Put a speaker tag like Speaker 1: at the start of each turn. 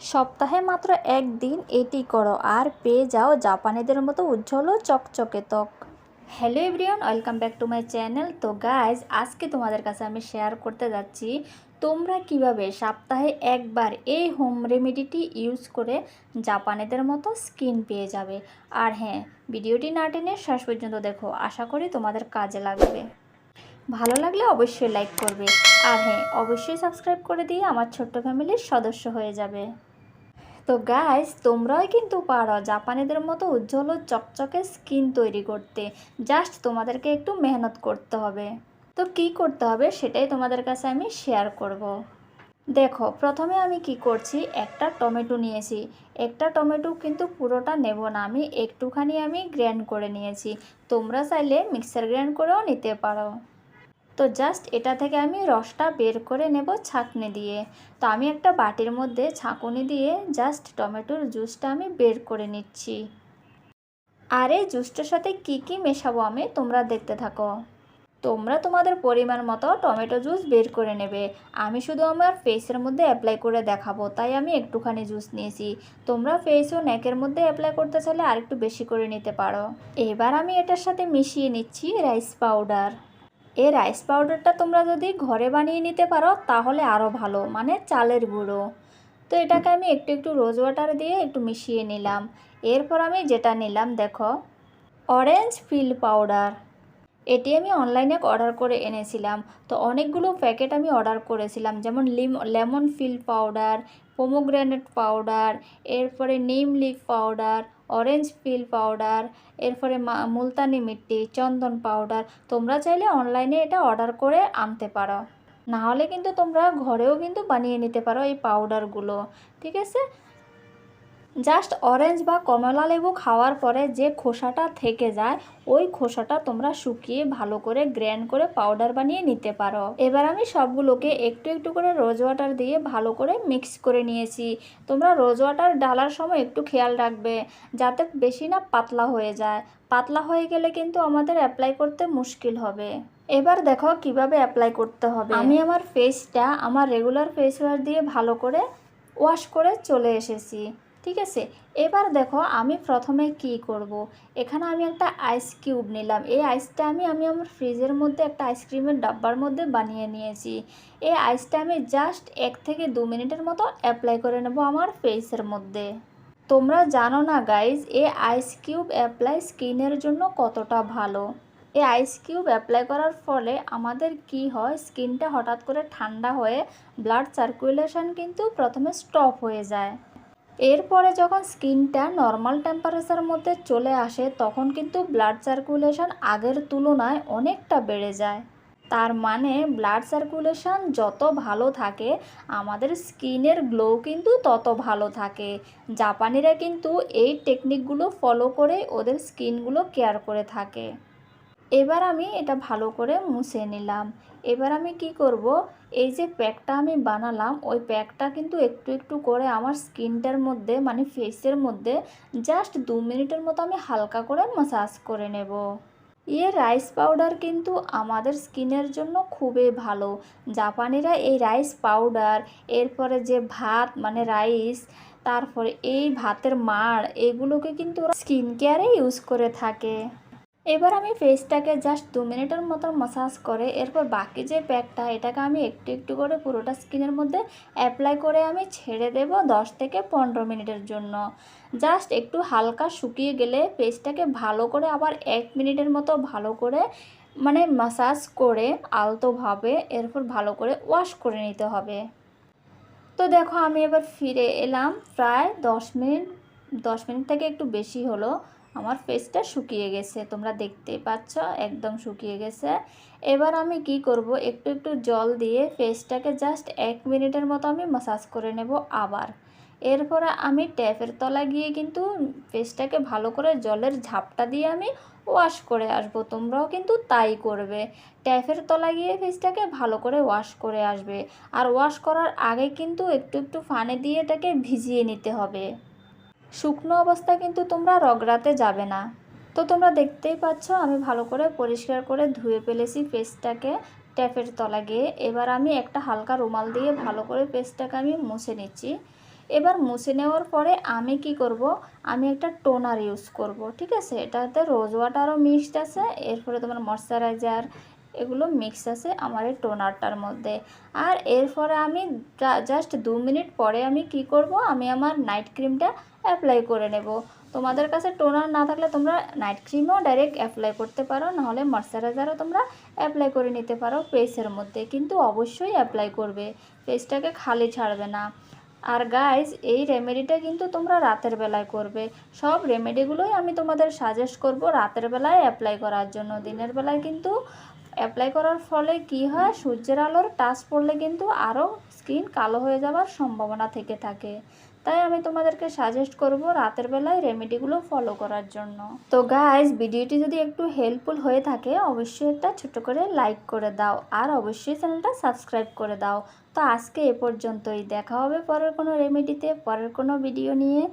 Speaker 1: সপ্তাহে মাত্র একদিন এটি করো আর পেয়ে যাও জাপানিদের মতো উজ্জ্বল ও চকচকে ত্বক। Hello everyone, welcome back to my channel. তো গাইজ, আজকে তোমাদের কাছে আমি শেয়ার করতে যাচ্ছি তোমরা কিভাবে সপ্তাহে একবার এই হোম রেমেডিটি ইউজ করে জাপানিদের মতো স্কিন পেয়ে যাবে। আর হ্যাঁ, ভিডিওটি না টেনে শেষ পর্যন্ত দেখো, আশা করি তোমাদের কাজে লাগবে। ভালো লাগলে অবশ্যই লাইক করবে, আর হ্যাঁ, অবশ্যই সাবস্ক্রাইব করে দিয়ে আমার ছোট্ট ফ্যামিলির সদস্য হয়ে যাবে। তো গাইস, তোমরাও কিন্তু পারো জাপানিদের মতো উজ্জ্বল ও চকচকে স্কিন তৈরি করতে। জাস্ট তোমাদেরকে একটু মেহনত করতে হবে। তো কি করতে হবে সেটাই তোমাদের কাছে আমি শেয়ার করব। দেখো, প্রথমে আমি কি করছি, একটা টমেটো নিয়েছি। একটা টমেটো কিন্তু পুরোটা নেব না, আমি একটুখানি গ্র্যান্ড করে নিয়েছি। তোমরা চাইলে মিক্সার গ্র্যান্ড করেও নিতে পারো। তো জাস্ট এটা থেকে আমি রসটা বের করে নেব ছাঁকনি দিয়ে। তো আমি একটা বাটির মধ্যে ছাঁকুনি দিয়ে জাস্ট টমেটোর জুসটা আমি বের করে নিচ্ছি। আর এই জুসটার সাথে কি কি মেশাবো আমি, তোমরা দেখতে থাকো। তোমরা তোমাদের পরিমাণ মতো টমেটো জুস বের করে নেবে। আমি শুধু আমার ফেসের মধ্যে অ্যাপ্লাই করে দেখাবো, তাই আমি একটুখানি জুস নিয়েছি। তোমরা ফেস ও নেকের মধ্যে অ্যাপ্লাই করতে চাইলে আরেকটু বেশি করে নিতে পারো। এবার আমি এটার সাথে মিশিয়ে নিচ্ছি রাইস পাউডার। এই রাইস পাউডারটা তোমরা যদি ঘরে বানিয়ে নিতে পারো তাহলে আরও ভালো, মানে চালের গুঁড়ো। তো এটাকে আমি একটু একটু রোজ ওয়াটার দিয়ে একটু মিশিয়ে নিলাম। এরপর আমি যেটা নিলাম, দেখো, অরেঞ্জ পিল পাউডার। এটি আমি অনলাইনে অর্ডার করে এনেছিলাম। তো অনেকগুলো প্যাকেট আমি অর্ডার করেছিলাম, যেমন lemon peel powder, pomegranate powder, এরপরে neem leaf powder, orange peel powder, এরপরে মুলতানি মিট্টি, চন্দন পাউডার। তোমরা চাইলে অনলাইনে এটা অর্ডার করে আনতে পারো, না হলে কিন্তু তোমরা ঘরেও কিন্তু বানিয়ে নিতে পারো এই পাউডারগুলো। ঠিক আছে। জাস্ট অরেঞ্জ বা কমলা লেবু খাওয়ার পরে যে খোসাটা থেকে যায়, ওই খোসাটা তোমরা শুকিয়ে ভালো করে গ্র্যান্ড করে পাউডার বানিয়ে নিতে পারো। এবার আমি সবগুলোকে একটু একটু করে রোজ ওয়াটার দিয়ে ভালো করে মিক্স করে নিয়েছি। তোমরা রোজ ওয়াটার ঢালার সময় একটু খেয়াল রাখবে যাতে বেশি না পাতলা হয়ে যায়। পাতলা হয়ে গেলে কিন্তু আমাদের অ্যাপ্লাই করতে মুশকিল হবে। এবার দেখো কিভাবে অ্যাপ্লাই করতে হবে। আমি আমার ফেসটা আমার রেগুলার ফেস ওয়াশ দিয়ে ভালো করে ওয়াশ করে চলে এসেছি। ঠিক আছে। এবার দেখো আমি প্রথমে কি করব। এখানে আমি একটা আইস কিউব নিলাম। এই আইসটা আমি আমার ফ্রিজের মধ্যে একটা আইসক্রিমের ডাব্বার মধ্যে বানিয়ে নিয়েছি। এই আইসটা আমি জাস্ট 1 থেকে 2 মিনিটের মতো অ্যাপ্লাই করে নেব আমার ফেসের মধ্যে। তোমরা জানো না গাইজ, এই আইস কিউব অ্যাপ্লাই স্কিনের জন্য কতটা ভালো। এই আইস কিউব অ্যাপ্লাই করার ফলে আমাদের কি হয়, স্কিনটা হঠাৎ করে ঠান্ডা হয়ে ব্লাড সার্কুলেশন কিন্তু প্রথমে স্টপ হয়ে যায়। এরপরে যখন স্কিনটা নর্মাল টেম্পারেচারের মধ্যে চলে আসে, তখন কিন্তু ব্লাড সার্কুলেশন আগের তুলনায় অনেকটা বেড়ে যায়। তার মানে ব্লাড সার্কুলেশন যত ভালো থাকে, আমাদের স্কিনের গ্লো কিন্তু তত ভালো থাকে। জাপানিরা কিন্তু এই টেকনিকগুলো ফলো করে ওদের স্কিনগুলো কেয়ার করে থাকে। এবার আমি এটা ভালো করে মুছে নিলাম। এবার আমি কি করব, এই যে প্যাকটা আমি বানালাম, ওই প্যাকটা কিন্তু একটু একটু করে আমার স্কিনটার মধ্যে, মানে ফেসের মধ্যে জাস্ট 2 মিনিটের মতো আমি হালকা করে ম্যাসাজ করে নেব। রাইস পাউডার কিন্তু আমাদের স্কিনের জন্য খুবই ভালো। জাপানিরা এই রাইস পাউডার, এরপরে যে ভাত মানে রাইস, তারপরে এই ভাতের মাড়, এগুলোকে কিন্তু ওরা স্কিন কেয়ারে ইউজ করে থাকে। এবার আমি ফেসটাকে জাস্ট 2 মিনিটের মতো ম্যাসাজ করে এরপর বাকি যে প্যাকটা, এটাকে আমি একটু একটু করে পুরোটা স্কিনের মধ্যে অ্যাপ্লাই করে আমি ছেড়ে দেব 10 থেকে 15 মিনিটের জন্য। জাস্ট একটু হালকা শুকিয়ে গেলে ফেসটাকে ভালো করে আবার 1 মিনিটের মতো ভালো করে মানে ম্যাসাজ করে আলতোভাবে এরপর ভালো করে ওয়াশ করে নিতে হবে। তো দেখো আমি এবার ফিরে এলাম প্রায় 10 মিনিট থেকে একটু বেশি হলো। আমার ফেসটা শুকিয়ে গেছে, তোমরা দেখতে পাচ্ছ একদম শুকিয়ে গেছে। এবার আমি কি করব, একটু একটু জল দিয়ে ফেসটাকে জাস্ট 1 মিনিটের মতো আমি ম্যাসাজ করে নেব আবার। এরপরে আমি ট্যাপের তলা গিয়ে কিন্তু ফেসটাকে ভালো করে জলের ঝাপটা দিয়ে আমি ওয়াশ করে আসবো। তোমরাও কিন্তু তাই করবে, ট্যাপের তলা গিয়ে ফেসটাকে ভালো করে ওয়াশ করে আসবে। আর ওয়াশ করার আগে কিন্তু একটু একটু পানি দিয়ে এটাকে ভিজিয়ে নিতে হবে। শুকনো অবস্থায় কিন্তু তোমরা রগড়াতে যাবে না। তো তোমরা দেখতেই পাচ্ছ আমি ভালো করে পরিষ্কার করে ধুয়ে ফেলেছি ফেসটাকে ট্যাপের তলা গিয়ে। এবার আমি একটা হালকা রুমাল দিয়ে ভালো করে ফেসটাকে আমি মুছে নিচ্ছি। এবার মুছে নেওয়ার পরে আমি কি করব, আমি একটা টোনার ইউজ করব, ঠিক আছে। এটাতে রোজ ওয়াটারও মিক্সড আছে, এরপরে তোমার ময়শ্চারাইজার এগুলো মিক্স আছে আমার এই টোনারটার মধ্যে। আর এরপরে আমি জাস্ট 2 মিনিট পরে আমি কি করব, আমি আমার নাইট ক্রিমটা অ্যাপ্লাই করে নেব। তোমাদের কাছে টোনার না থাকলে তোমরা নাইট ক্রিমও ডাইরেক্ট অ্যাপ্লাই করতে পারো, নাহলে ময়শ্চারাইজারও তোমরা অ্যাপ্লাই করে নিতে পারো ফেসের মধ্যে, কিন্তু অবশ্যই অ্যাপ্লাই করবে, ফেসটাকে খালি ছাড়বে না। আর গাইজ এই রেমেডিটা কিন্তু তোমরা রাতের বেলায় করবে। সব রেমেডিগুলোই আমি তোমাদের সাজেস্ট করব রাতের বেলায় অ্যাপ্লাই করার জন্য। দিনের বেলায় কিন্তু অ্যাপ্লাই করার ফলে কি হয়, সূর্যের আলোর টাচ পড়লে কিন্তু আরও স্কিন কালো হয়ে যাওয়ার সম্ভাবনা থেকে থাকে। তাই আমি তোমাদেরকে সাজেস্ট করব রাতের বেলায় রেমেডিগুলো ফলো করার জন্য। তো গাইজ ভিডিওটি যদি একটু হেল্পফুল হয়ে থাকে অবশ্যই একটা ছোট করে লাইক করে দাও, আর অবশ্যই চ্যানেলটা সাবস্ক্রাইব করে দাও। তো আজকে এ পর্যন্তই, দেখা হবে পরের কোনো রেমেডিতে, পরের কোনো ভিডিও নিয়ে।